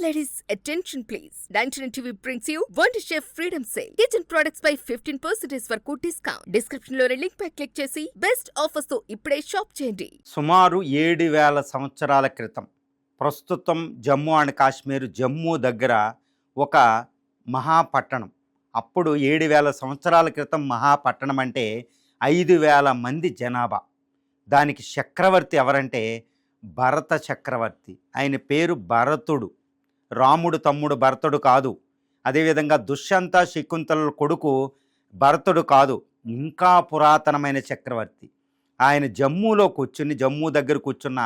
ladies, attention please. 99 TV brings you Wonder Chef Freedom Sale. Kitchen products by 15% వరకు discount. Description లో link పై click చేసి best offers తో ఇప్పుడే shop చేయండి. సుమారు 7,000 సంవత్సరాల క్రితం ప్రస్తుతం జమ్మూ అండ్ కాశ్మీర్ జమ్మూ దగ్గర ఒక మహాపట్టణం. అప్పుడు 7,000 సంవత్సరాల క్రితం మహాపట్టణం అంటే 5,000 మంది జనాభా. దానికి చక్రవర్తి ఎవరంటే భరత చక్రవర్తి. ఆయన పేరు భరతుడు, రాముడు తమ్ముడు భరతుడు కాదు. అదేవిధంగా దుష్యంత శకుంతల కొడుకు భరతుడు కాదు, ఇంకా పురాతనమైన చక్రవర్తి. ఆయన జమ్మూలో కూర్చుని, జమ్మూ దగ్గర కూర్చున్న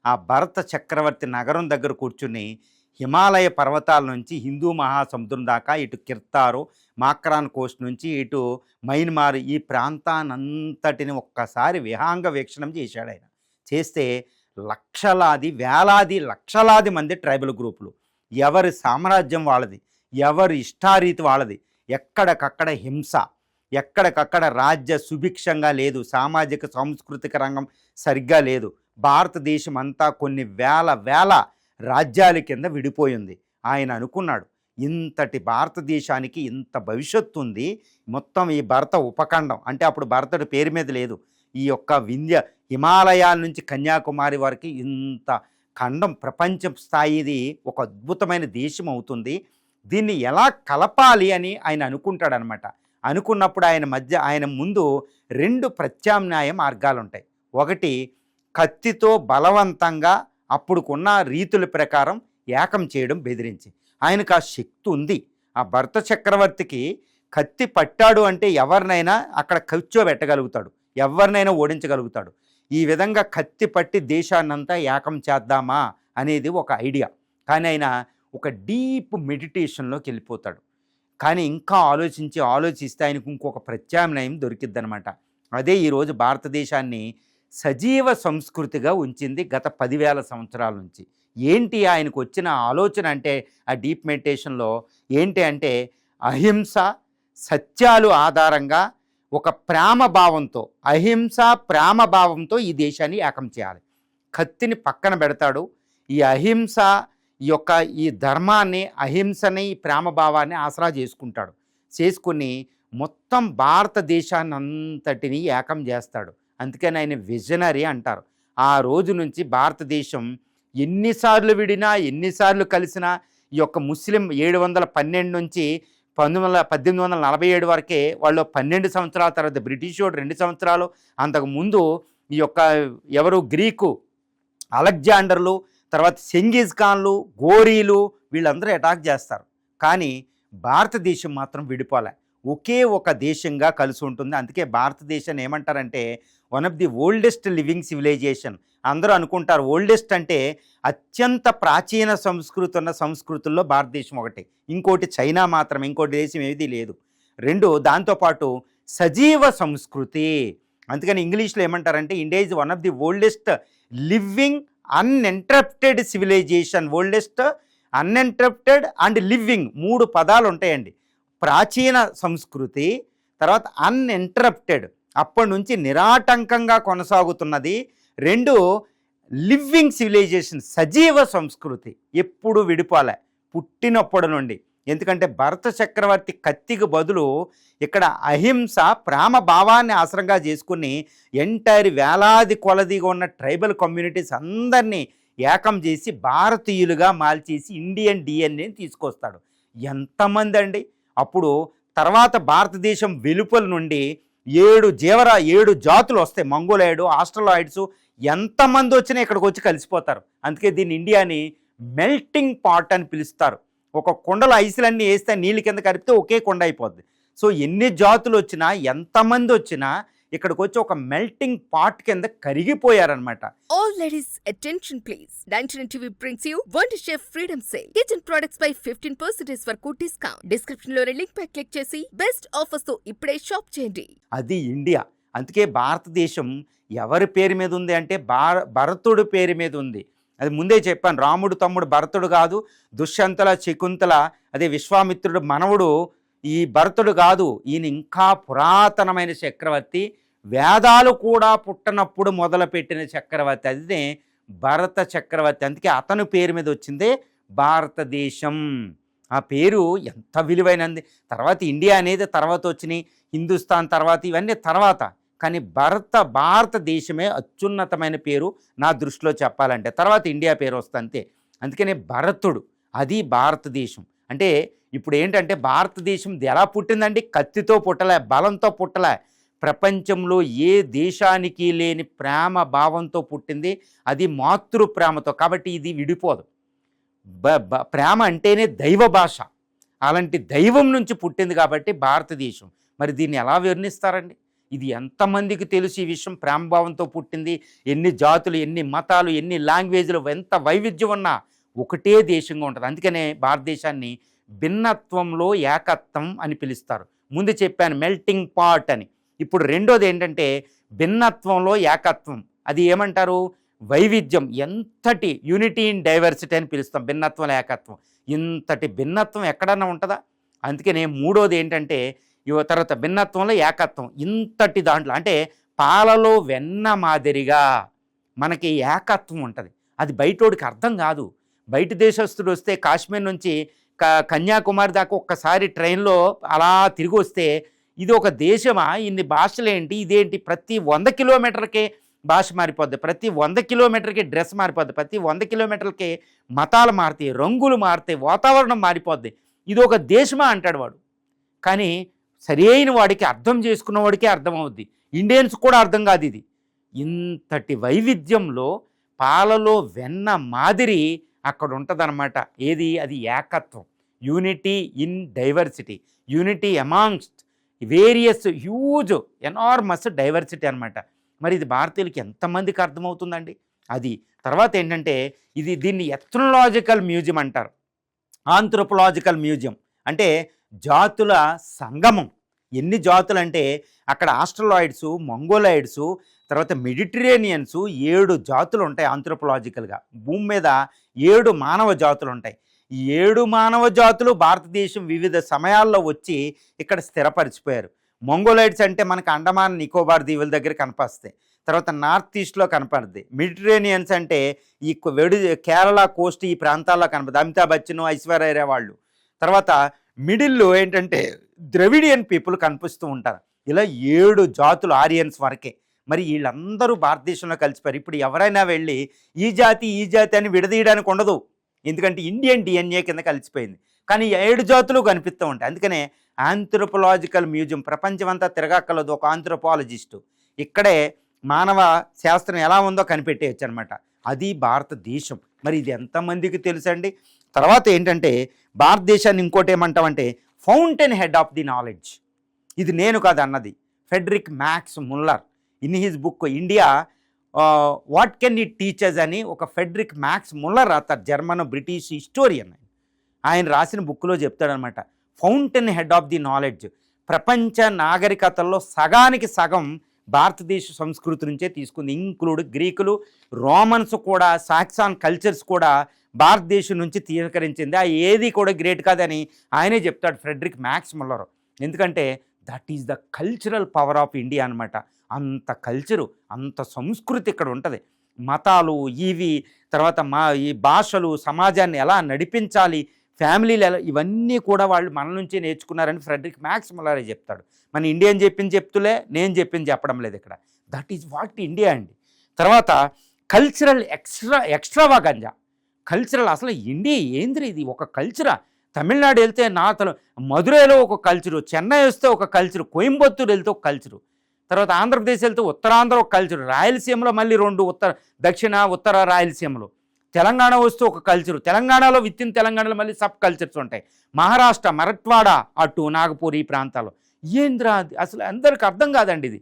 ఆ భరత చక్రవర్తి నగరం దగ్గర కూర్చుని హిమాలయ పర్వతాల నుంచి హిందూ మహాసముద్రం దాకా, ఇటు కిర్తారు మాక్రాన్ కోస్ట్ నుంచి ఇటు మయన్మార్ ఈ ప్రాంతానంతటిని ఒక్కసారి విహంగ వీక్షణం చేశాడు. ఆయన చేస్తే లక్షలాది వేలాది లక్షలాది మంది ట్రైబల్ గ్రూపులు, ఎవరి సామ్రాజ్యం వాళ్ళది, ఎవరి ఇష్టారీతి వాళ్ళది. ఎక్కడికక్కడ హింస, ఎక్కడికక్కడ రాజ్య సుభిక్షంగా లేదు, సామాజిక సాంస్కృతిక రంగం సరిగ్గా లేదు. భారతదేశం అంతా కొన్ని వేల రాజ్యాల కింద విడిపోయింది. ఆయన అనుకున్నాడు, ఇంతటి భారతదేశానికి ఇంత భవిష్యత్తు ఉంది, మొత్తం ఈ భరత ఉపఖండం అంటే అప్పుడు భరతుడి పేరు మీద లేదు, ఈ యొక్క వింధ్య హిమాలయాల నుంచి కన్యాకుమారి వరకు ఇంత ఖండం ప్రపంచ స్థాయిది ఒక అద్భుతమైన దేశం అవుతుంది. దీన్ని ఎలా కలపాలి అని ఆయన అనుకుంటాడనమాట. అనుకున్నప్పుడు ఆయన ముందు 2 ప్రత్యామ్నాయ మార్గాలు ఉంటాయి. ఒకటి, కత్తితో బలవంతంగా అప్పుడుకున్న రీతుల ప్రకారం ఏకం చేయడం, బెదిరించి. ఆయనకు ఆ శక్తి ఉంది. ఆ భరత చక్రవర్తికి కత్తి పట్టాడు అంటే ఎవరినైనా అక్కడ కూర్చోబెట్టగలుగుతాడు, ఎవరినైనా ఓడించగలుగుతాడు. ఈ విధంగా కత్తి పట్టి దేశాన్నంతా ఏకం చేద్దామా అనేది ఒక ఐడియా. కానీ ఆయన ఒక డీప్ మెడిటేషన్లోకి వెళ్ళిపోతాడు. కానీ ఇంకా ఆలోచిస్తే ఆయనకు ఇంకొక ప్రత్యామ్నాయం దొరికిద్దనమాట. అదే ఈరోజు భారతదేశాన్ని సజీవ సంస్కృతిగా ఉంచింది గత 10,000 సంవత్సరాల నుంచి. ఏంటి ఆయనకు వచ్చిన ఆలోచన అంటే ఆ డీప్ మెడిటేషన్లో ఏంటి అంటే అహింస సత్యాలు ఆధారంగా ఒక ప్రేమభావంతో, అహింస ప్రేమభావంతో ఈ దేశాన్ని ఏకం చేయాలి. కత్తిని పక్కన పెడతాడు. ఈ అహింస ఈ ధర్మాన్ని, అహింసని, ఈ ప్రేమభావాన్ని ఆసరా చేసుకుని మొత్తం భారతదేశాన్ని అంతటిని ఏకం చేస్తాడు. అందుకని ఆయన విజనరీ అంటారు. ఆ రోజు నుంచి భారతదేశం ఎన్నిసార్లు విడినా, ఎన్నిసార్లు కలిసినా, ఈ యొక్క ముస్లిం 712 నుంచి 1847 వరకే, వాళ్ళు 12 సంవత్సరాల తర్వాత బ్రిటిష్ వాడు 2 సంవత్సరాలు, అంతకుముందు ఈ యొక్క ఎవరు గ్రీకు అలెగ్జాండర్లు, తర్వాత చెంగిజ్ ఖాన్లు, గోరీలు, వీళ్ళందరూ అటాక్ చేస్తారు. కానీ భారతదేశం మాత్రం విడిపోలే, ఒకే ఒక దేశంగా కలిసి ఉంటుంది. అందుకే భారతదేశాన్ని ఏమంటారంటే one of the oldest living civilization. అందరూ అనుకుంటారు ఓల్డెస్ట్ అంటే అత్యంత ప్రాచీన సంస్కృతి ఉన్న సంస్కృతుల్లో భారతదేశం ఒకటి, ఇంకోటి చైనా మాత్రమే, ఇంకోటి దేశం ఏది లేదు. 2 దాంతోపాటు సజీవ సంస్కృతి. అందుకని ఇంగ్లీష్లో ఏమంటారంటే India is one of the oldest living uninterrupted civilization. Oldest, uninterrupted and living 3 పదాలు ఉంటాయండి. ప్రాచీన సంస్కృతి, తర్వాత అన్ఇంటరప్టెడ్ అప్పటి నుంచి నిరాటంకంగా కొనసాగుతున్నది, 2 లివింగ్ సివిలైజేషన్ సజీవ సంస్కృతి, ఎప్పుడు విడిపోలే పుట్టినప్పటి నుండి. ఎందుకంటే భరత చక్రవర్తి కత్తికి బదులు ఇక్కడ అహింస ప్రేమ భావాన్ని ఆసరంగా చేసుకుని ఎంటైర్ వేలాది కొలదిగా ఉన్న ట్రైబల్ కమ్యూనిటీస్ అందరినీ ఏకం చేసి భారతీయులుగా మార్చేసి ఇండియన్ డిఎన్ఏని తీసుకొస్తాడు. ఎంతమంది అండి! అప్పుడు తర్వాత భారతదేశం వెలుపల నుండి 7 జాతులు వస్తాయి, మంగోలాయిడ్, ఆస్ట్రలాయిడ్స్, ఎంతమంది వచ్చినా ఇక్కడికి వచ్చి కలిసిపోతారు. అందుకే దీన్ని ఇండియాని మెల్టింగ్ పాట్ అని పిలుస్తారు. ఒక కొండలో ఐసులన్నీ వేస్తే నీళ్ళ కింద కలిపితే ఒకే కొండ అయిపోద్ది. సో ఎన్ని జాతులు వచ్చినా, ఎంతమంది వచ్చినా ఇక్కడికి వచ్చి ఒక మెల్టింగ్ పాట్ కింద కరిగిపోయారనమాట. All ladies, attention please. 99 TV brings you Wonder Chef Freedom Sale. Kitchen products by 15% వరకు డిస్కౌంట్. డిస్క్రిప్షన్ లో లింక్ పై క్లిక్ చేసి బెస్ట్ ఆఫర్స్ తో ఇప్పుడే షాప్ చేయండి. అది ఇండియా. అందుకే భారతదేశం ఎవరి పేరు మీద ఉంది అంటే భరతుడి పేరు మీద ఉంది. అది ముందే చెప్పాను, రాముడు తమ్ముడు భరతుడు కాదు, దుష్యంతల శకుంతల అదే విశ్వామిత్రుడు మనవుడు ఈ భరతుడు కాదు. ఈయన ఇంకా పురాతనమైన చక్రవర్తి, వేదాలు కూడా పుట్టనప్పుడు మొదలుపెట్టిన చక్రవర్తి, అదే భరత చక్రవర్తి. అందుకే అతని పేరు మీద వచ్చిందే భారతదేశం. ఆ పేరు ఎంత విలువైనది. తర్వాత ఇండియా అనేది తర్వాత వచ్చినాయి, హిందుస్థాన్ తర్వాత, ఇవన్నీ తర్వాత. కానీ భారతదేశమే అత్యున్నతమైన పేరు నా దృష్టిలో చెప్పాలంటే. తర్వాత ఇండియా పేరు వస్తుంది అంతే. అందుకనే భరతుడు, అది భారతదేశం. అంటే ఇప్పుడు ఏంటంటే భారతదేశం ఎలా పుట్టిందండి? కత్తితో పుట్టలే, బలంతో పుట్టలే. ప్రపంచంలో ఏ దేశానికి లేని ప్రేమ భావంతో పుట్టింది, అది మాతృ ప్రేమతో. కాబట్టి ఇది విడిపోదు. ప్రేమ అంటేనే దైవ భాష. అలాంటి దైవం నుంచి పుట్టింది కాబట్టి భారతదేశం. మరి దీన్ని ఎలా వర్ణిస్తారండి? ఇది ఎంతమందికి తెలుసు ఈ విషయం? ప్రేమభావంతో పుట్టింది. ఎన్ని జాతులు, ఎన్ని మతాలు, ఎన్ని లాంగ్వేజ్లు, ఎంత వైవిధ్యం ఉన్నా ఒకటే దేశంగా ఉంటుంది. అందుకనే భారతదేశాన్ని భిన్నత్వంలో ఏకత్వం అని పిలుస్తారు. ముందు చెప్పాను మెల్టింగ్ పాట్ అని. ఇప్పుడు రెండోది ఏంటంటే భిన్నత్వంలో ఏకత్వం. అది ఏమంటారు? వైవిధ్యం. ఎంతటి యూనిటీ ఇన్ డైవర్సిటీ అని పిలుస్తాం, భిన్నత్వం ఏకత్వం. ఇంతటి భిన్నత్వం ఎక్కడన్నా ఉంటుందా? అందుకనే మూడోది ఏంటంటే తర్వాత భిన్నత్వంలో ఏకత్వం. ఇంతటి దాంట్లో అంటే పాలలో వెన్న మాదిరిగా మనకి ఏకత్వం ఉంటుంది. అది బయటోడికి అర్థం కాదు. బయట దేశస్తుడు వస్తే కాశ్మీర్ నుంచి కన్యాకుమారి దాకా ఒక్కసారి ట్రైన్లో అలా తిరిగి వస్తే ఇది ఒక దేశమా, ఇన్ని భాషలేంటి, ఇదేంటి, ప్రతి 100 కిలోమీటర్లకే భాష మారిపోద్ది, ప్రతి 100 కిలోమీటర్కి డ్రెస్ మారిపోద్ది, ప్రతి 100 కిలోమీటర్లకి మతాలు మారుతాయి, రంగులు మారుతాయి, వాతావరణం మారిపోద్ది. ఇది ఒక దేశమా అంటాడు వాడు. కానీ సరైన వాడికి, అర్థం చేసుకున్నవాడికే అర్థమవుద్ది. ఇండియన్స్ కూడా అర్థం కాదు ఇది. ఇంతటి వైవిధ్యంలో పాలలో వెన్న మాదిరి అక్కడ ఉంటుందన్నమాట. ఏది? అది ఏకత్వం. Unity in diversity, unity amongst various huge enormous diversity అనమాట. మరి ఇది భారతీయులకి ఎంతమందికి అర్థమవుతుందండి? అది తర్వాత ఏంటంటే దీన్ని ఎథ్నోలాజికల్ మ్యూజియం అంటారు, ఆంథ్రోపోలాజికల్ మ్యూజియం. అంటే జాతుల సంగమం. ఎన్ని జాతులు అంటే అక్కడ ఆస్ట్రలాయిడ్స్, మంగోలాయిడ్స్, తర్వాత మెడిటరేనియన్స్ 7 జాతులు ఉంటాయి ఆంథ్రోపోలాజికల్గా. భూమి మీద 7 మానవ జాతులు ఉంటాయి. ఈ 7 మానవ జాతులు భారతదేశం వివిధ సమయాల్లో వచ్చి ఇక్కడ స్థిరపరిచిపోయారు. మంగోలాయిడ్స్ అంటే మనకు అండమాన్ నికోబార్ దీవుల దగ్గర కనపస్తాయి, తర్వాత నార్త్ ఈస్ట్లో కనపడుద్ది. మెడిటరేనియన్స్ అంటే ఈ కేరళ కోస్ట్, ఈ ప్రాంతాల్లో కనపడుతుంది. అమితాబ్ బచ్చన్, ఐశ్వర్య వాళ్ళు. తర్వాత మిడిల్లో ఏంటంటే ద్రవిడియన్ పీపుల్ కనిపిస్తూ ఉంటారు. ఇలా 7 జాతులు, ఆరియన్స్ వరకే. మరి వీళ్ళందరూ భారతదేశంలో కలిసిపోయారు. ఇప్పుడు ఎవరైనా వెళ్ళి ఈ జాతి ఈ జాతి అని విడదీయడానికి ఉండదు, ఎందుకంటే ఇండియన్ డిఎన్ఏ కింద కలిసిపోయింది. కానీ 7 జాతులు కనిపిస్తూ ఉంటాయి. అందుకనే ఆంథ్రోపోలాజికల్ మ్యూజియం. ప్రపంచమంతా తిరగక్కలదు ఒక ఆంథ్రోపాలజిస్టు. ఇక్కడే మానవ శాస్త్రం ఎలా ఉందో కనిపెట్టేయచ్చు అనమాట. అది భారతదేశం. మరి ఇది ఎంతమందికి తెలుసండి? తర్వాత ఏంటంటే భారతదేశాన్ని ఇంకోటి ఏమంటామంటే fountain head of the knowledge. ఇది నేను కాదు అన్నది, Frederick max Muller in his book India what can it teachers అని ఒక ఫెడరిక్ మ్యాక్స్ ముల్లర్ రాస్తారు, జర్మన్ బ్రిటిష్ హిస్టోరియన్. ఆయన రాసిన బుక్లో చెప్తాడనమాట, fountain head of the knowledge. ప్రపంచ నాగరికతల్లో సగానికి సగం భారతదేశ సంస్కృతి నుంచే తీసుకుంది. ఇంక్లూడ్ గ్రీకులు, రోమన్స్ కూడా, సాక్సాన్ కల్చర్స్ కూడా భారతదేశం నుంచి తీరకరించింది. ఏది కూడా గ్రేట్ కాదని ఆయనే చెప్తాడు, ఫ్రెడరిక్ మ్యాక్స్ ముల్లర్. ఎందుకంటే that is the cultural power of India అనమాట. అంత కల్చరు, అంత సంస్కృతి ఇక్కడ ఉంటుంది. మతాలు ఇవి, తర్వాత ఈ భాషలు, సమాజాన్ని ఎలా నడిపించాలి, ఫ్యామిలీలు ఎలా, ఇవన్నీ కూడా వాళ్ళు మన నుంచే నేర్చుకున్నారని ఫ్రెడరిక్ మ్యాక్స్ ముల్లరే చెప్తాడు. మన ఇండియన్ చెప్తులే, నేను చెప్పడం లేదు ఇక్కడ. దట్ ఈజ్ వాట్ ఇండియా అండి. తర్వాత కల్చరల్ ఎక్స్ట్రావాగంజా. కల్చరల్ అసలు ఇండియా ఏంద్రీ, ఇది ఒక కల్చరా. తమిళనాడు వెళ్తే మధురైలో ఒక కల్చరు, చెన్నై వస్తే ఒక కల్చరు, కోయంబత్తూరు వెళ్తే ఒక కల్చరు, తర్వాత ఆంధ్రప్రదేశ్ వెళ్తే ఉత్తరాంధ్ర ఒక కల్చరు, రాయలసీమలో మళ్ళీ 2 దక్షిణ ఉత్తర రాయలసీమలో, తెలంగాణ వస్తే ఒక కల్చరు, తెలంగాణలో తెలంగాణలో మళ్ళీ సబ్ కల్చర్స్ ఉంటాయి, మహారాష్ట్ర, మరట్వాడా, అటు నాగపూర్, ఈ ప్రాంతాల్లో. ఏంద్రా అసలు అందరికి అర్థం కాదండి ఇది.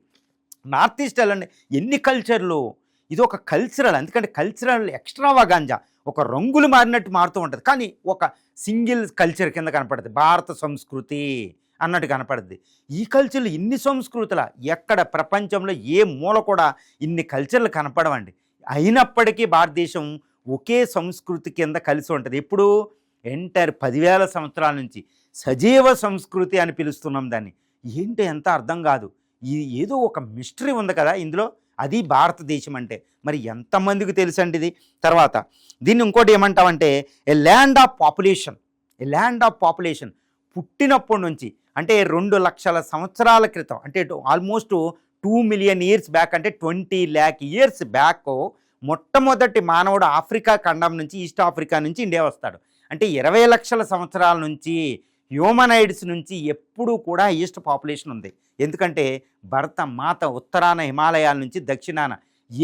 నార్త్ ఈస్ట్ వెళ్ళండి, ఎన్ని కల్చర్లు. ఇది ఒక కల్చరల్, ఎందుకంటే కల్చరల్ ఎక్స్ట్రావాగాంజా, ఒక రంగులు మారినట్టు మారుతూ ఉంటుంది, కానీ ఒక సింగిల్ కల్చర్ కింద కనపడుతుంది, భారత సంస్కృతి అన్నట్టు కనపడుద్ది. ఈ కల్చర్లు ఇన్ని సంస్కృతుల ఎక్కడ ప్రపంచంలో ఏ మూల కూడా ఇన్ని కల్చర్లు కనపడవండి. అయినప్పటికీ భారతదేశం ఒకే సంస్కృతి కింద కలిసి ఉంటుంది. ఎప్పుడు ఎంటైర్ 10,000 సంవత్సరాల నుంచి సజీవ సంస్కృతి అని పిలుస్తున్నాం దాన్ని. ఏంటో ఎంత అర్థం కాదు. ఏదో ఒక మిస్టరీ ఉంది కదా ఇందులో. అది భారతదేశం అంటే. మరి ఎంతమందికి తెలుసండి ఇది? తర్వాత దీన్ని ఇంకోటి ఏమంటామంటే a land of population. A land of population పుట్టినప్పటి నుంచి అంటే 2,00,000 సంవత్సరాల క్రితం, అంటే ఆల్మోస్ట్ 2 మిలియన్ ఇయర్స్ బ్యాక్, అంటే 20 lakh years బ్యాక్ మొట్టమొదటి మానవుడు ఆఫ్రికా ఖండం నుంచి, ఈస్ట్ ఆఫ్రికా నుంచి ఇండియా వస్తాడు. అంటే 20 లక్షల సంవత్సరాల నుంచి హ్యూమనైడ్స్ నుంచి ఎప్పుడూ కూడా ఈస్ట్ పాపులేషన్ ఉంది. ఎందుకంటే భరత మాత ఉత్తరాన హిమాలయాల నుంచి దక్షిణాన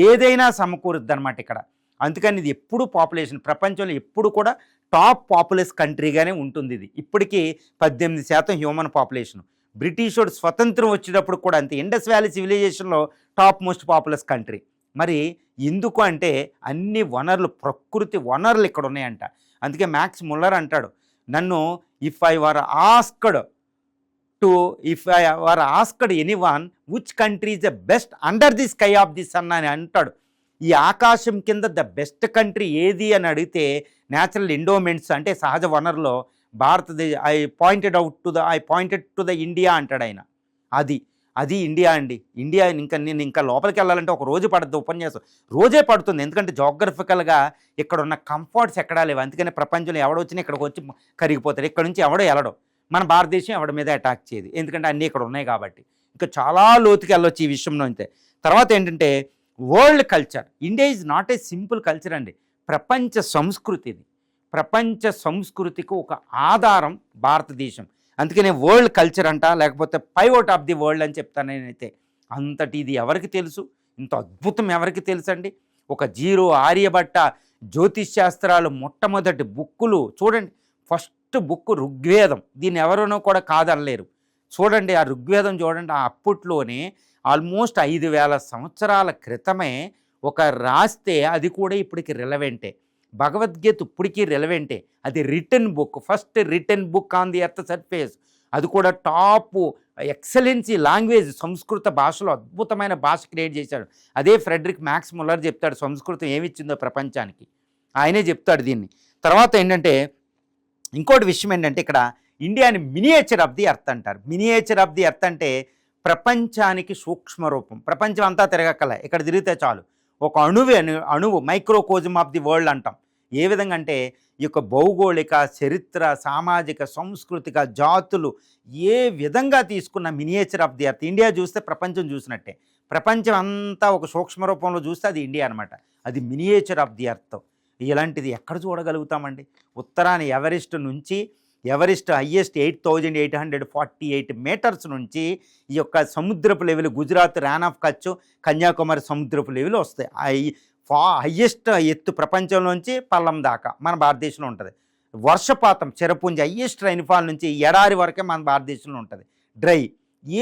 ఏదైనా సమకూరుద్ది అనమాట ఇక్కడ. అందుకని ఇది ఎప్పుడు పాపులేషన్ ప్రపంచంలో ఎప్పుడు కూడా టాప్ పాపులస్ కంట్రీగానే ఉంటుంది. ఇది ఇప్పటికీ 18% హ్యూమన్ పాపులేషన్. బ్రిటిష్ వాడు స్వతంత్రం వచ్చేటప్పుడు కూడా అంతే, ఇండస్ వ్యాలీ సివిలైజేషన్లో టాప్ మోస్ట్ పాపులస్ కంట్రీ. మరి ఎందుకు అంటే అన్ని వనరులు, ప్రకృతి వనరులు ఇక్కడ ఉన్నాయంట. అందుకే మ్యాక్స్ ముల్లర్ అంటాడు, నన్ను if I were asked anyone which country is the best under the sky of the sun అని అంటాడు. ఈ ఆకాశం కింద ద బెస్ట్ కంట్రీ ఏది అని అడిగితే న్యాచురల్ ఎండోమెంట్స్ అంటే సహజ వనరులో భారతదేశం I pointed to the India అంటాడు ఆయన. అది ఇండియా అండి. ఇండియా నేను ఇంకా లోపలికి వెళ్ళాలంటే ఒక రోజు పడుతుంది, ఉపన్యాసం రోజే పడుతుంది. ఎందుకంటే జోగ్రఫికల్గా ఇక్కడ ఉన్న కంఫర్ట్స్ ఎక్కడా లేవు. అందుకని ప్రపంచంలో ఎవడొచ్చినా ఇక్కడికి వచ్చి కరిగిపోతాడు. ఇక్కడ నుంచి ఎవడో వెళ్ళడం, మన భారతదేశం ఎవడి మీద అటాక్ చేయదు, ఎందుకంటే అన్నీ ఇక్కడ ఉన్నాయి కాబట్టి. ఇంకా చాలా లోతుకి వెళ్ళొచ్చు ఈ విషయంలో. అంతే. తర్వాత ఏంటంటే world culture. India is not a simple culture అండి, ప్రపంచ సంస్కృతి. ఇది ప్రపంచ సంస్కృతికి ఒక ఆధారం భారతదేశం. అందుకనే వరల్డ్ కల్చర్ అంట, లేకపోతే పైవోట్ ఆఫ్ ది వరల్డ్ అని చెప్తాను నేనైతే. అంతటి ఇది ఎవరికి తెలుసు? ఇంత అద్భుతం ఎవరికి తెలుసు అండి? ఒక జీరో, ఆర్యభట్ట, జ్యోతిష్ శాస్త్రాలు మొట్టమొదటి బుక్కులు చూడండి. ఫస్ట్ బుక్ ఋగ్వేదం. దీన్ని ఎవరైనా కూడా కాదనలేరు. చూడండి ఆ ఋగ్వేదం చూడండి. ఆ అప్పట్లోనే ఆల్మోస్ట్ 5,000 సంవత్సరాల క్రితమే ఒక రాస్తే అది కూడా ఇప్పటికి రిలవెంటే. భగవద్గీత ఇప్పటికీ రిలవెంటే. అది return book, first return book on the earth surface. అది కూడా టాప్ ఎక్సలెన్సీ లాంగ్వేజ్, సంస్కృత భాషలో అద్భుతమైన భాష క్రియేట్ చేశాడు. అదే ఫ్రెడరిక్ మ్యాక్స్ ముల్లర్ చెప్తాడు సంస్కృతం ఏమిచ్చిందో ప్రపంచానికి, ఆయనే చెప్తాడు దీన్ని. తర్వాత ఏంటంటే ఇంకోటి విషయం ఏంటంటే ఇక్కడ ఇండియాని మినియేచర్ ఆఫ్ ది ఎర్త్ అంటారు. మినియేచర్ ఆఫ్ ది ఎర్త్ అంటే ప్రపంచానికి సూక్ష్మ రూపం. ప్రపంచం అంతా తిరగక్కల, ఇక్కడ తిరిగితే చాలు. ఒక అణువు మైక్రోకోజం ఆఫ్ ది వరల్డ్ అంటాం. ఏ విధంగా అంటే ఈ యొక్క భౌగోళిక, చరిత్ర, సామాజిక, సాంస్కృతిక, జాతులు ఏ విధంగా తీసుకున్న miniature of the earth. India చూస్తే ప్రపంచం చూసినట్టే. ప్రపంచం అంతా ఒక సూక్ష్మ రూపంలో చూస్తే అది ఇండియా అనమాట. అది మినియేచర్ ఆఫ్ ది ఎర్త్. ఇలాంటిది ఎక్కడ చూడగలుగుతామండి? ఉత్తరాన ఎవరెస్ట్ హయ్యెస్ట్ 8,848 మీటర్స్ నుంచి ఈ యొక్క సముద్రపు లెవెల్, గుజరాత్, రాన్ ఆఫ్ కచ్, కన్యాకుమారి సముద్రపు లెవెల్ వస్తాయి. హయ్యెస్ట్ ఎత్తు ప్రపంచంలోంచి పల్లం దాకా మన భారతదేశంలో ఉంటుంది. వర్షపాతం, చెరపుంజి, హయ్యెస్ట్ రైన్ఫాల్ నుంచి ఎడారి వరకే మన భారతదేశంలో ఉంటుంది. డ్రై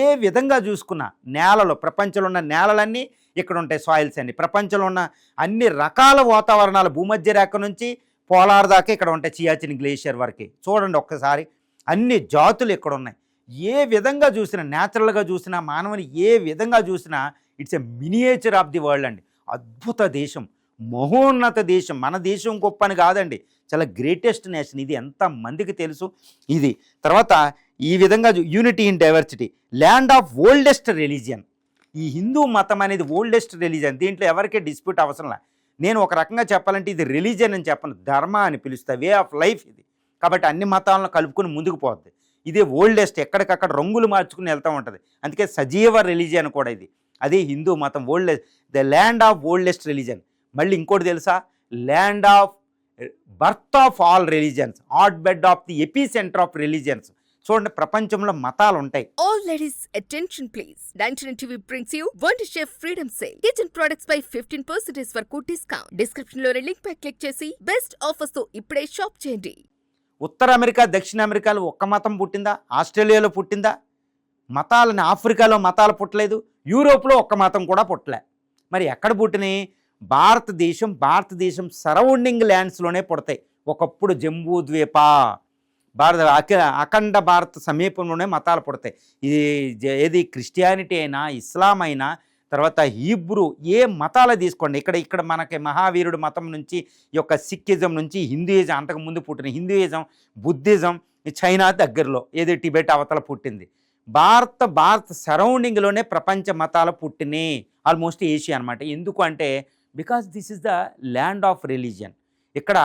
ఏ విధంగా చూసుకున్నా నేలలో, ప్రపంచంలో ఉన్న నేలలన్నీ ఇక్కడ ఉంటాయి, సాయిల్స్ అన్ని. ప్రపంచంలో ఉన్న అన్ని రకాల వాతావరణాలు భూమధ్య రేఖ నుంచి పోలార్ దాకా ఇక్కడ ఉంటాయి, సియాచిన్ గ్లేషియర్ వరకు. చూడండి ఒక్కసారి, అన్ని జాతులు ఇక్కడ ఉన్నాయి. ఏ విధంగా చూసినా, న్యాచురల్గా చూసినా, మానవుని ఏ విధంగా చూసినా it's a miniature of the world అండి. అద్భుత దేశం, మహోన్నత దేశం. మన దేశం గొప్ప అని కాదండి, చాలా గ్రేటెస్ట్ నేషన్. ఇది ఎంతమందికి తెలుసు? ఇది తర్వాత ఈ విధంగా unity in diversity, land of oldest religion. ఈ హిందూ మతం అనేది ఓల్డెస్ట్ రిలీజియన్. దీంట్లో ఎవరికీ డిస్ప్యూట్ అవసరంలా. నేను ఒక రకంగా చెప్పాలంటే ఇది రిలీజియన్ అని చెప్పను, ధర్మ అని పిలుస్తా, వే ఆఫ్ లైఫ్ ఇది. కాబట్టి అన్ని మతాలను కలుపుకుని ముందుకు పోద్ది. ఇదే ఓల్డెస్ట్, ఎక్కడికక్కడ రంగులు మార్చుకుని వెళ్తూ ఉంటుంది. అందుకే సజీవ రిలీజియన్ కూడా ఇది. అదే హిందూ మతం, the land of oldest religion. మళ్ళీ ఇంకోటి తెలుసా? Land of birth of all religions, hot bed of the ఎపీ centre of religions. చూడండి ప్రపంచంలో మతాలు ఉంటాయి. All ladies attention please. 99 TV brings you Wonder Chef Freedom Sale. Kitchen products by 15% వరకు discount. Description లో link పై click చేసి best offers తో ఇప్పుడే shop చేయండి. ఉత్తర అమెరికా, దక్షిణ అమెరికాలో ఒక్క మతం పుట్టిందా? ఆస్ట్రేలియాలో పుట్టిందా? మతాలని ఆఫ్రికాలో మతాలు పుట్టలేదు, యూరోప్లో ఒక్క మతం కూడా పుట్టలే. మరి ఎక్కడ పుట్టినాయి? భారతదేశం సరౌండింగ్ ల్యాండ్స్లోనే పుడతాయి. ఒకప్పుడు జంబూ ద్వీప, అఖండ భారత సమీపంలోనే మతాలు పుడతాయి. ఏది క్రిస్టియానిటీ అయినా, ఇస్లాం అయినా, తర్వాత హీబ్రూ, ఏ మతాలు తీసుకోండి. ఇక్కడ మనకి మహావీరుడు మతం నుంచి, ఈ యొక్క సిక్కిజం నుంచి హిందూయిజం, అంతకుముందు పుట్టిన హిందూయిజం, బుద్ధిజం చైనా దగ్గరలో, ఏది టిబెట్ అవతల పుట్టింది. భారత సరౌండింగ్లోనే ప్రపంచ మతాల పుట్టినే ఆల్మోస్ట్ ఏషియా అనమాట. ఎందుకు అంటే because this is the land of religion. ఇక్కడ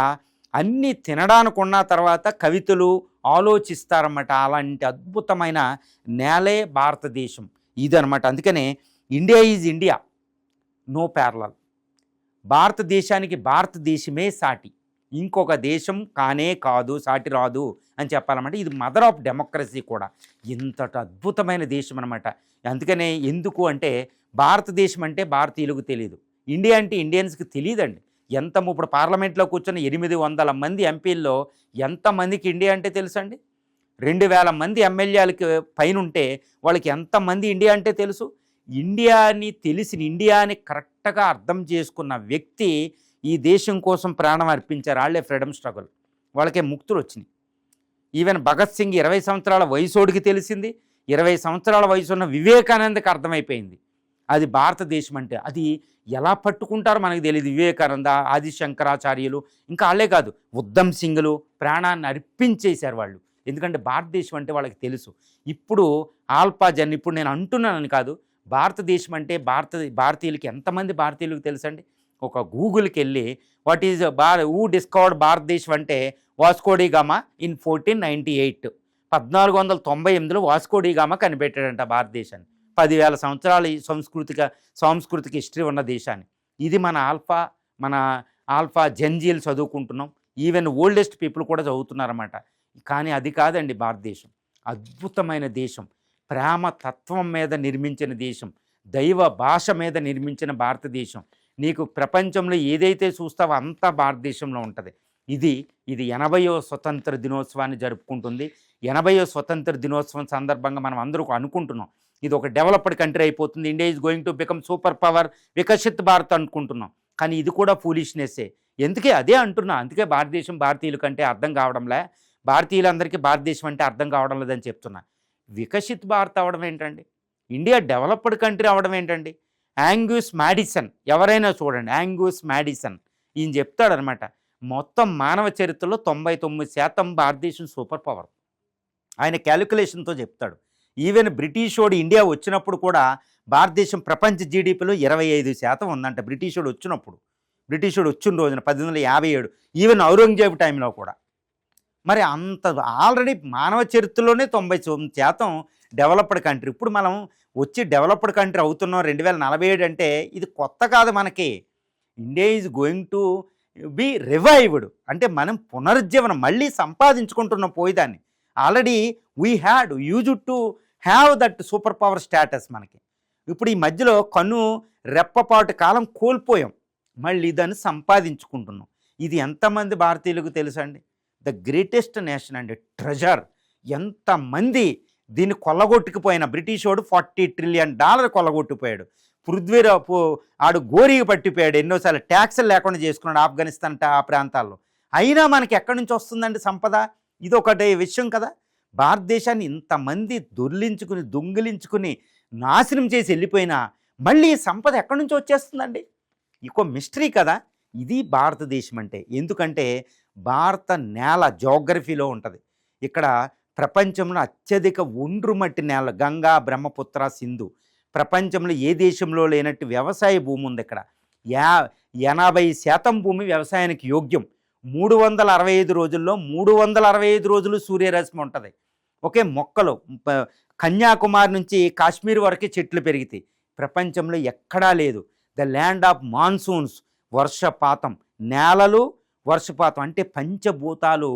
అన్నీ తినడానికి ఉన్న తర్వాత కవితలు ఆలోచిస్తారన్నమాట. అలాంటి అద్భుతమైన నేలే భారతదేశం ఇదనమాట. అందుకనే India is India, no parallel. భారతదేశానికి భారతదేశమే సాటి, ఇంకొక దేశం కానే కాదు, సాటి రాదు అని చెప్పాలన్నమాట. ఇది మదర్ ఆఫ్ డెమోక్రసీ కూడా. ఇంతటి అద్భుతమైన దేశం అనమాట. అందుకనే ఎందుకు అంటే భారతదేశం అంటే భారతీయులకు తెలియదు, ఇండియా అంటే ఇండియన్స్కి తెలియదండి. ఇప్పుడు పార్లమెంట్లో కూర్చున్న 800 మంది ఎంపీల్లో ఎంతమందికి ఇండియా అంటే తెలుసండి? 2000 మంది ఎమ్మెల్యేలకి పైన ఉంటే వాళ్ళకి ఎంతమంది ఇండియా అంటే తెలుసు? ఇండియాని కరెక్ట్గా అర్థం చేసుకున్న వ్యక్తి ఈ దేశం కోసం ప్రాణం అర్పించారు. వాళ్ళే ఫ్రీడమ్ స్ట్రగుల్, వాళ్ళకే ముక్తులు వచ్చినాయి. ఈవెన్ భగత్ సింగ్ 20 సంవత్సరాల వయసోడికి తెలిసింది, 20 సంవత్సరాల వయసు ఉన్న వివేకానందకి అర్థమైపోయింది అది భారతదేశం అంటే. అది ఎలా పట్టుకుంటారో మనకు తెలియదు. వివేకానంద, ఆది శంకరాచార్యులు, ఇంకా వాళ్ళే కాదు, ఉద్దమ్ సింగ్లు ప్రాణాన్ని అర్పించేశారు వాళ్ళు. ఎందుకంటే భారతదేశం అంటే వాళ్ళకి తెలుసు. ఇప్పుడు ఇప్పుడు నేను అంటున్నానని కాదు, భారతదేశం అంటే భారతీయులకి ఎంతమంది భారతీయులకు తెలుసండి? ఒక గూగుల్కి వెళ్ళి వాట్ ఈజ్ హూ డిస్కవర్డ్ భారతదేశం అంటే వాస్కోడి గామా ఇన్ 1498, 1498లో వాస్కోడి గామా కనిపెట్టాడంట భారతదేశాన్ని. 10,000 సంవత్సరాల సాంస్కృతిక హిస్టరీ ఉన్న దేశాన్ని. ఇది మన ఆల్ఫా జెన్జీలు చదువుకుంటున్నాం, ఈవెన్ ఓల్డెస్ట్ పీపుల్ కూడా చదువుతున్నారన్నమాట. కానీ అది కాదండి భారతదేశం. అద్భుతమైన దేశం, ప్రేమ తత్వం మీద నిర్మించిన దేశం, దైవ భాష మీద నిర్మించిన భారతదేశం. నీకు ప్రపంచంలో ఏదైతే చూస్తావో అంతా భారతదేశంలో ఉంటుంది. ఇది 80వ స్వతంత్ర దినోత్సవాన్ని జరుపుకుంటుంది. 80వ స్వతంత్ర దినోత్సవం సందర్భంగా మనం అందరూ అనుకుంటున్నాం ఇది ఒక డెవలప్డ్ కంట్రీ అయిపోతుంది, India is going to become super power, Viksit Bharat అనుకుంటున్నాం. కానీ ఇది కూడా ఫూలిష్నెస్సే. అదే అంటున్నా. అందుకే భారతదేశం భారతీయుల కంటే అర్థం కావడంలే, భారతీయులందరికీ భారతదేశం అంటే అర్థం కావడం లేదని చెప్తున్నా. వికసిత్ భారత్ అవ్వడం ఏంటండి? ఇండియా డెవలప్డ్ కంట్రీ అవ్వడం ఏంటండి? యాంగ్యూస్ మ్యాడిసన్, ఎవరైనా చూడండి, యాంగ్యూస్ మ్యాడిసన్ ఈయన చెప్తాడనమాట, మొత్తం మానవ చరిత్రలో 99% భారతదేశం సూపర్ పవర్. ఆయన క్యాలిక్యులేషన్తో చెప్తాడు. ఈవెన్ బ్రిటిష్ వాడు ఇండియా వచ్చినప్పుడు కూడా భారతదేశం ప్రపంచ జీడిపిలో 25% ఉందంట. బ్రిటిష్ వాడు వచ్చిన రోజున 1857, ఈవెన్ ఔరంగజేబు టైంలో కూడా. మరి అంత ఆల్రెడీ మానవ చరిత్రలోనే 90% డెవలప్డ్ కంట్రీ. ఇప్పుడు మనం వచ్చి డెవలప్డ్ కంట్రీ అవుతున్నాం 2047 అంటే ఇది కొత్త కాదు మనకి. India is going to be revived అంటే మనం పునరుజ్జీవనం మళ్ళీ సంపాదించుకుంటున్నాం పోయేదాన్ని. Already we used to have that super power status మనకి. ఇప్పుడు ఈ మధ్యలో రెప్పపాటు కాలం కోల్పోయాం, మళ్ళీ దాన్ని సంపాదించుకుంటున్నాం. ఇది ఎంతమంది భారతీయులకు తెలుసండి? ద గ్రేటెస్ట్ నేషన్ అండి, ట్రెజర్. ఎంతమంది దీన్ని కొల్లగొట్టుకుపోయిన బ్రిటిష్ వాడు $40 ట్రిలియన్ కొల్లగొట్టుకుపోయాడు. పృథ్వీరావు ఆడు గోరికి పట్టిపోయాడు, ఎన్నోసార్లు ట్యాక్సులు లేకుండా చేసుకున్నాడు ఆఫ్ఘనిస్తాన్ ఆ ప్రాంతాల్లో. అయినా మనకి ఎక్కడి నుంచి వస్తుందండి సంపద? ఇది ఒకటే విషయం కదా. భారతదేశాన్ని ఇంతమంది దొంగిలించుకుని నాశనం చేసి వెళ్ళిపోయినా మళ్ళీ సంపద ఎక్కడి నుంచి వచ్చేస్తుందండి? ఇంకో మిస్టరీ కదా ఇది భారతదేశం అంటే. ఎందుకంటే భారత నేల జోగ్రఫీలో ఉంటుంది. ఇక్కడ ప్రపంచంలో అత్యధిక ఒండ్రుమట్టి నేల గంగా, బ్రహ్మపుత్ర, సింధు. ప్రపంచంలో ఏ దేశంలో లేనట్టు వ్యవసాయ భూమి ఉంది ఇక్కడ. 80% భూమి వ్యవసాయానికి యోగ్యం. 365 రోజుల్లో 365 రోజులు సూర్యరశ్మి ఉంటుంది. మొక్కలు కన్యాకుమారి నుంచి కాశ్మీర్ వరకే చెట్లు పెరిగితాయి. ప్రపంచంలో ఎక్కడా లేదు. ద ల్యాండ్ ఆఫ్ మాన్సూన్స్, వర్షపాతం, నేలలు వర్షపాతం అంటే పంచభూతాలు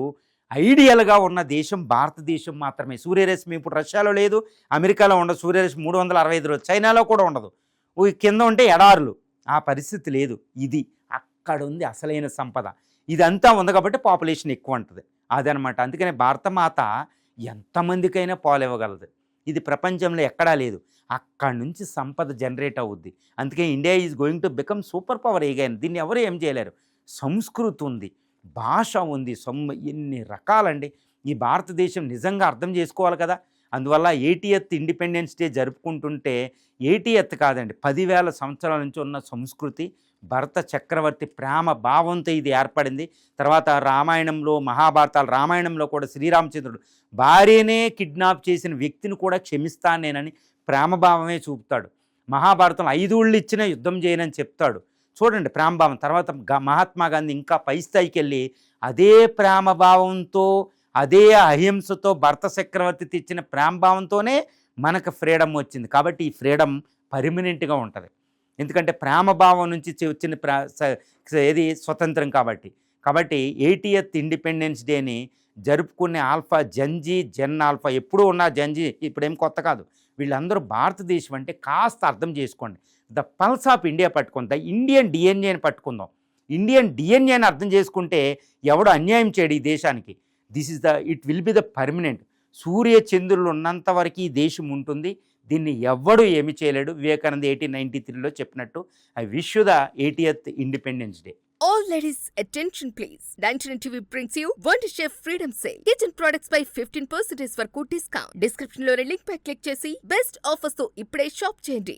ఐడియల్గా ఉన్న దేశం భారతదేశం మాత్రమే. సూర్యరశ్మి ఇప్పుడు రష్యాలో లేదు, అమెరికాలో ఉండదు సూర్యరశ్మి 365 రోజులు, చైనాలో కూడా ఉండదు. కింద ఉంటే ఎడారులు, ఆ పరిస్థితి లేదు. ఇది అక్కడ ఉంది అసలైన సంపద. ఇదంతా ఉంది కాబట్టి పాపులేషన్ ఎక్కువ ఉంటుంది అదనమాట. అందుకనే భారతమాత ఎంతమందికైనా పాలు ఇవ్వగలదు. ఇది ప్రపంచంలో ఎక్కడా లేదు. అక్కడి నుంచి సంపద జనరేట్ అవుద్ది. అందుకే India is going to become super power again. దీన్ని ఎవరు ఏం చేయలేరు. సంస్కృతి ఉంది, భాష ఉంది, ఎన్ని రకాలండి. ఈ భారతదేశం నిజంగా అర్థం చేసుకోవాలి కదా. అందువల్ల 80th ఇండిపెండెన్స్ డే జరుపుకుంటుంటే 80th కాదండి, 10,000 సంవత్సరాల నుంచి ఉన్న సంస్కృతి, భరత చక్రవర్తి ప్రేమ భావంతో ఇది ఏర్పడింది. తర్వాత రామాయణంలో, మహాభారతాలు, రామాయణంలో కూడా శ్రీరామచంద్రుడు భార్యనే కిడ్నాప్ చేసిన వ్యక్తిని కూడా క్షమిస్తాను నేనని ప్రేమభావమే చూపుతాడు. మహాభారతంలో 5 ఊళ్ళు ఇచ్చిన యుద్ధం చేయనని చెప్తాడు. చూడండి ప్రేమభావం. తర్వాత మహాత్మా గాంధీ ఇంకా పై స్థాయికి వెళ్ళి అదే ప్రేమభావంతో, అదే అహింసతో, భరత చక్రవర్తి తెచ్చిన ప్రేమభావంతోనే మనకు ఫ్రీడమ్ వచ్చింది. కాబట్టి ఈ ఫ్రీడమ్ పర్మనెంట్గా ఉంటుంది. ఎందుకంటే ప్రేమభావం నుంచి వచ్చిన ఏది స్వతంత్రం కాబట్టి. 80th ఇండిపెండెన్స్ డేని జరుపుకునే ఆల్ఫా, జంజీ, జెన్ ఆల్ఫా ఎప్పుడూ ఉన్న జంజీ ఇప్పుడేం కొత్త కాదు. వీళ్ళందరూ భారతదేశం అంటే కాస్త అర్థం చేసుకోండి. ద పల్స్ ఆఫ్ ఇండియా పట్టుకుందాం, ద ఇండియన్ డిఎన్ఏని పట్టుకుందాం. ఇండియన్ డిఎన్ఏని అర్థం చేసుకుంటే ఎవడు అన్యాయం చేయడు ఈ దేశానికి. It will be the permanent. సూర్య చంద్రులు ఉన్నంత వరకు ఈ దేశం ఉంటుంది. దీన్ని ఎవ్వడు ఏమి చేయలేడు. వివేకానంద 1893లో చెప్పినట్టు. I wish you the 80th independence day. All ladies, attention please. 99 TV brings you Wonder Chef Freedom Sale. Kitchen products by 15% వరకు discount. Description లో లింక్ పై క్లిక్ చేసి బెస్ట్ ఆఫర్స్ తో ఇప్పుడే షాప్ చేయండి.